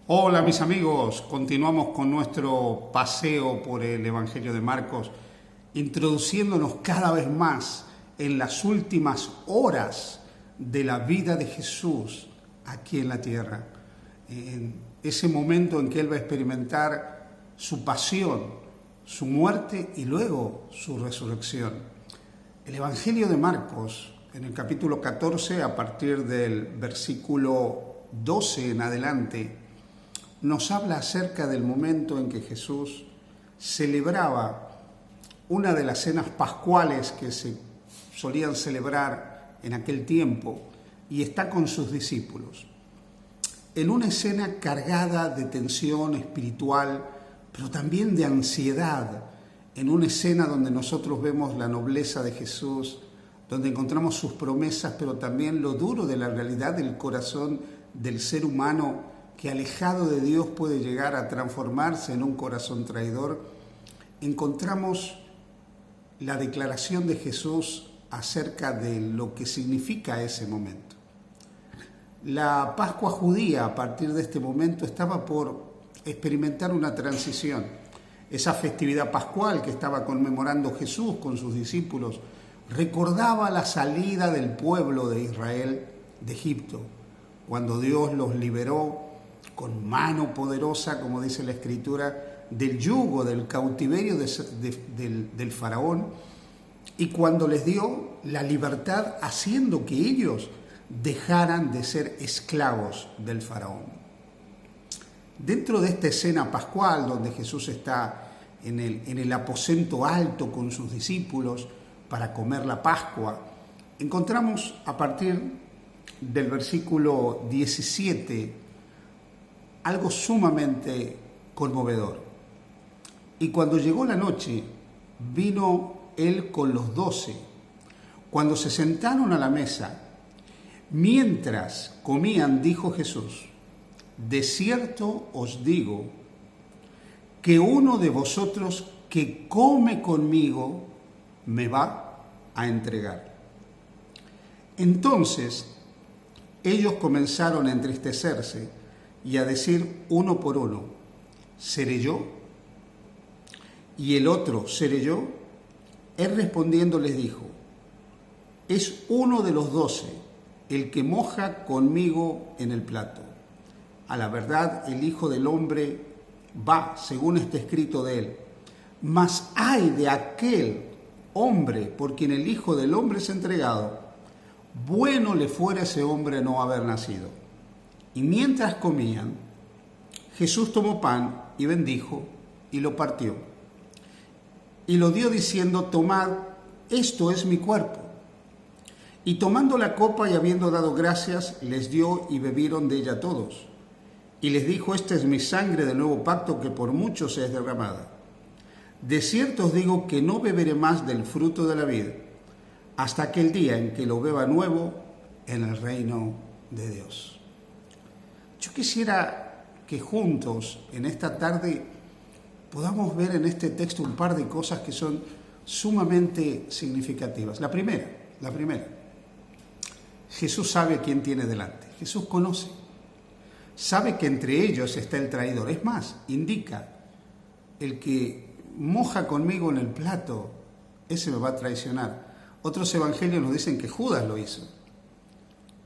Hola mis amigos, continuamos con nuestro paseo por el Evangelio de Marcos, introduciéndonos cada vez más en las últimas horas de la vida de Jesús aquí en la tierra, en ese momento en que Él va a experimentar su pasión, su muerte y luego su resurrección. El Evangelio de Marcos, en el capítulo 14, a partir del versículo 12 en adelante, nos habla acerca del momento en que Jesús celebraba una de las cenas pascuales que se solían celebrar en aquel tiempo y está con sus discípulos. En una escena cargada de tensión espiritual, pero también de ansiedad, en una escena donde nosotros vemos la nobleza de Jesús, donde encontramos sus promesas, pero también lo duro de la realidad del corazón del ser humano que alejado de Dios puede llegar a transformarse en un corazón traidor, encontramos la declaración de Jesús acerca de lo que significa ese momento. La Pascua judía a partir de este momento estaba por experimentar una transición. Esa festividad pascual que estaba conmemorando Jesús con sus discípulos recordaba la salida del pueblo de Israel de Egipto, cuando Dios los liberó con mano poderosa, como dice la Escritura, del yugo, del cautiverio del faraón, y cuando les dio la libertad haciendo que ellos dejaran de ser esclavos del faraón. Dentro de esta escena pascual, donde Jesús está en el aposento alto con sus discípulos para comer la Pascua, encontramos a partir del versículo 17 algo sumamente conmovedor. Y cuando llegó la noche, vino él con los 12. Cuando se sentaron a la mesa, mientras comían, dijo Jesús: de cierto os digo que uno de vosotros que come conmigo me va a entregar. Entonces ellos comenzaron a entristecerse y a decir uno por uno: ¿seré yo? Y el otro: ¿seré yo? Él respondiendo les dijo: es uno de los 12 el que moja conmigo en el plato. A la verdad, el Hijo del Hombre va, según está escrito de él. Mas ay de aquel hombre por quien el Hijo del Hombre es entregado. Bueno le fuera a ese hombre no haber nacido. Y mientras comían, Jesús tomó pan y bendijo y lo partió. Y lo dio diciendo: tomad, esto es mi cuerpo. Y tomando la copa y habiendo dado gracias, les dio y bebieron de ella todos. Y les dijo: esta es mi sangre del nuevo pacto que por muchos es derramada. De cierto os digo que no beberé más del fruto de la vid hasta aquel día en que lo beba nuevo en el reino de Dios. Yo quisiera que juntos en esta tarde podamos ver en este texto un par de cosas que son sumamente significativas. La primera, Jesús sabe a quién tiene delante. Jesús conoce, sabe que entre ellos está el traidor. Es más, indica: el que moja conmigo en el plato, ese me va a traicionar. Otros evangelios nos dicen que Judas lo hizo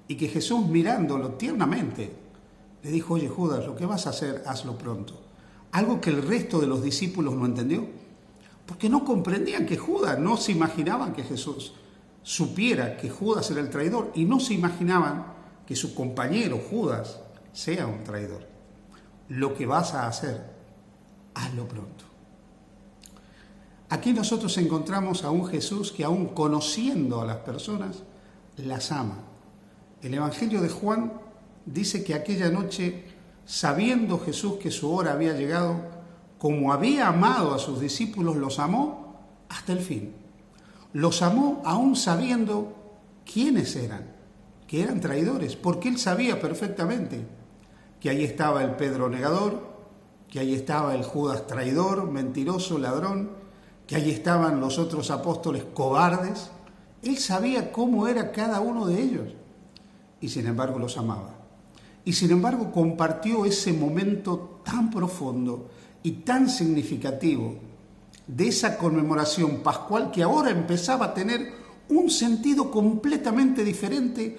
y que Jesús, mirándolo tiernamente, le dijo: oye Judas, lo que vas a hacer, hazlo pronto. Algo que el resto de los discípulos no entendió, porque no comprendían que Judas, no se imaginaban que Jesús supiera que Judas era el traidor y no se imaginaban que su compañero Judas sea un traidor. Lo que vas a hacer, hazlo pronto. Aquí nosotros encontramos a un Jesús que, aún conociendo a las personas, las ama. El Evangelio de Juan dice que aquella noche, sabiendo Jesús que su hora había llegado, como había amado a sus discípulos, los amó hasta el fin. Los amó aún sabiendo quiénes eran, que eran traidores, porque él sabía perfectamente que ahí estaba el Pedro negador, que ahí estaba el Judas traidor, mentiroso, ladrón, que ahí estaban los otros apóstoles cobardes. Él sabía cómo era cada uno de ellos y sin embargo los amaba. y sin embargo compartió ese momento tan profundo y tan significativo de esa conmemoración pascual que ahora empezaba a tener un sentido completamente diferente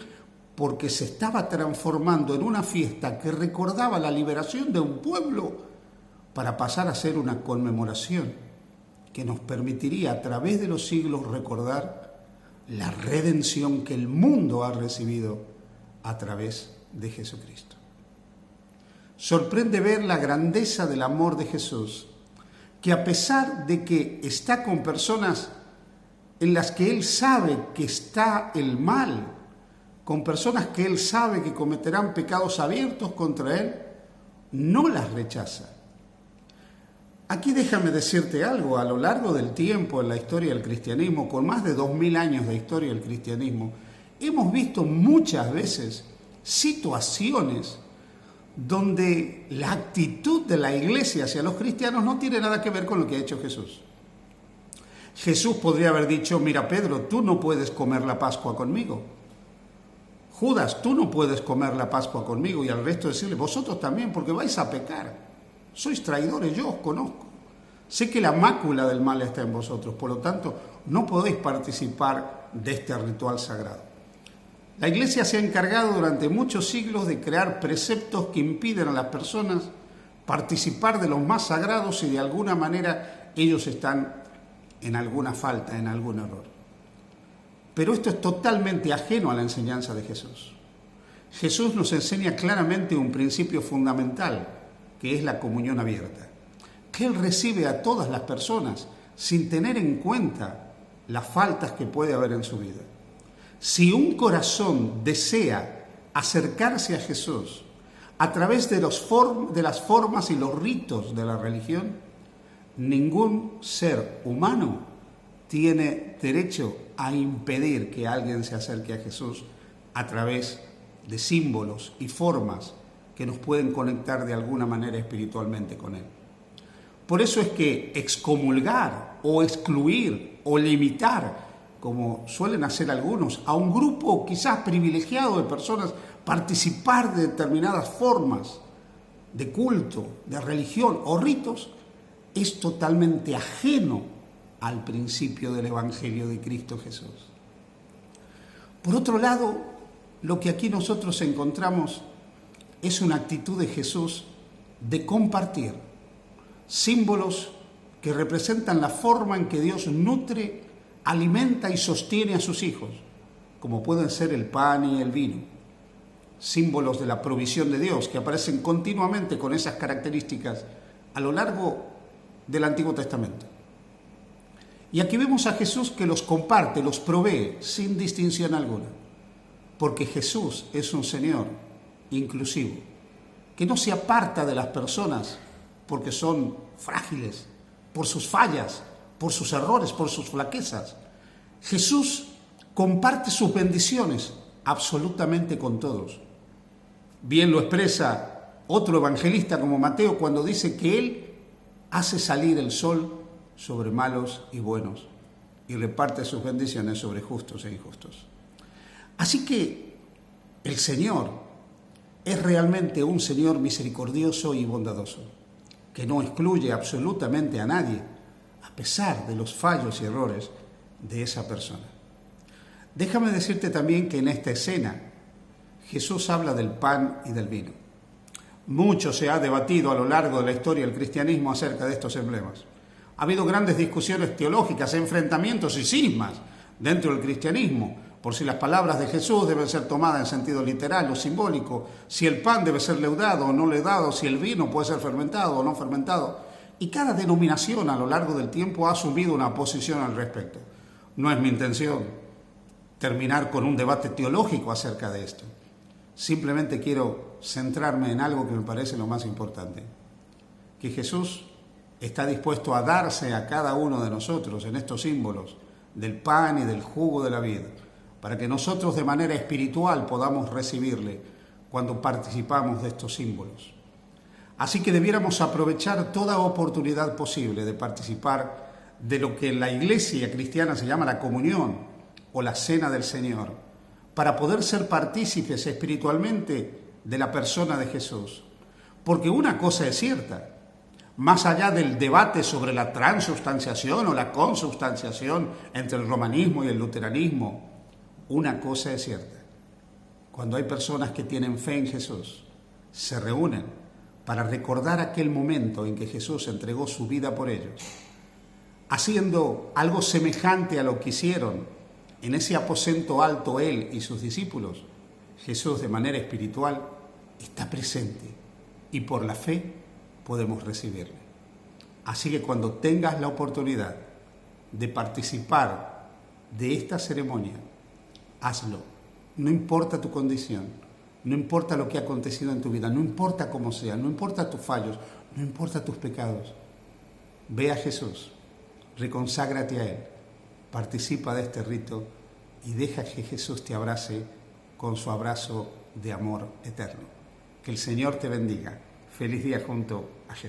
porque se estaba transformando en una fiesta que recordaba la liberación de un pueblo para pasar a ser una conmemoración que nos permitiría a través de los siglos recordar la redención que el mundo ha recibido a través de Jesucristo. Sorprende ver la grandeza del amor de Jesús, que a pesar de que está con personas en las que Él sabe que está el mal, con personas que Él sabe que cometerán pecados abiertos contra Él, no las rechaza. Aquí déjame decirte algo, a lo largo del tiempo en la historia del cristianismo, con más de 2000 años de historia del cristianismo, hemos visto muchas veces situaciones donde la actitud de la iglesia hacia los cristianos no tiene nada que ver con lo que ha hecho Jesús. Jesús podría haber dicho, mira Pedro, tú no puedes comer la Pascua conmigo. Judas, tú no puedes comer la Pascua conmigo. Y al resto decirle, vosotros también, porque vais a pecar. Sois traidores, yo os conozco. Sé que la mácula del mal está en vosotros, por lo tanto, no podéis participar de este ritual sagrado. La Iglesia se ha encargado durante muchos siglos de crear preceptos que impiden a las personas participar de los más sagrados y de alguna manera ellos están en alguna falta, en algún error. Pero esto es totalmente ajeno a la enseñanza de Jesús. Jesús nos enseña claramente un principio fundamental, que es la comunión abierta, que Él recibe a todas las personas sin tener en cuenta las faltas que puede haber en su vida. Si un corazón desea acercarse a Jesús a través de las formas y los ritos de la religión, ningún ser humano tiene derecho a impedir que alguien se acerque a Jesús a través de símbolos y formas que nos pueden conectar de alguna manera espiritualmente con Él. Por eso es que excomulgar o excluir o limitar, como suelen hacer algunos, a un grupo quizás privilegiado de personas participar de determinadas formas de culto, de religión o ritos, es totalmente ajeno al principio del Evangelio de Cristo Jesús. Por otro lado, lo que aquí nosotros encontramos es una actitud de Jesús de compartir símbolos que representan la forma en que Dios nutre, alimenta y sostiene a sus hijos, como pueden ser el pan y el vino. Símbolos de la provisión de Dios que aparecen continuamente con esas características a lo largo del Antiguo Testamento. Y aquí vemos a Jesús que los comparte, los provee sin distinción alguna, porque Jesús es un Señor inclusivo, que no se aparta de las personas porque son frágiles, por sus fallas, por sus errores, por sus flaquezas. Jesús comparte sus bendiciones absolutamente con todos. Bien lo expresa otro evangelista como Mateo cuando dice que Él hace salir el sol sobre malos y buenos y reparte sus bendiciones sobre justos e injustos. Así que el Señor es realmente un Señor misericordioso y bondadoso, que no excluye absolutamente a nadie, a pesar de los fallos y errores de esa persona. Déjame decirte también que en esta escena Jesús habla del pan y del vino. Mucho se ha debatido a lo largo de la historia del cristianismo acerca de estos emblemas. Ha habido grandes discusiones teológicas, enfrentamientos y cismas dentro del cristianismo, por si las palabras de Jesús deben ser tomadas en sentido literal o simbólico, si el pan debe ser leudado o no leudado, si el vino puede ser fermentado o no fermentado. Y cada denominación a lo largo del tiempo ha asumido una posición al respecto. No es mi intención terminar con un debate teológico acerca de esto. Simplemente quiero centrarme en algo que me parece lo más importante, que Jesús está dispuesto a darse a cada uno de nosotros en estos símbolos del pan y del jugo de la vida, para que nosotros de manera espiritual podamos recibirle cuando participamos de estos símbolos. Así que debiéramos aprovechar toda oportunidad posible de participar de lo que en la iglesia cristiana se llama la comunión o la cena del Señor, para poder ser partícipes espiritualmente de la persona de Jesús. Porque una cosa es cierta, más allá del debate sobre la transubstanciación o la consubstanciación entre el romanismo y el luteranismo, una cosa es cierta. Cuando hay personas que tienen fe en Jesús, se reúnen para recordar aquel momento en que Jesús entregó su vida por ellos, haciendo algo semejante a lo que hicieron en ese aposento alto él y sus discípulos. Jesús, de manera espiritual, está presente y por la fe podemos recibirle. Así que cuando tengas la oportunidad de participar de esta ceremonia, hazlo. No importa tu condición, no importa lo que ha acontecido en tu vida, no importa cómo sea, no importa tus fallos, no importa tus pecados. Ve a Jesús, reconságrate a Él, participa de este rito y deja que Jesús te abrace con su abrazo de amor eterno. Que el Señor te bendiga. Feliz día junto a Jesús.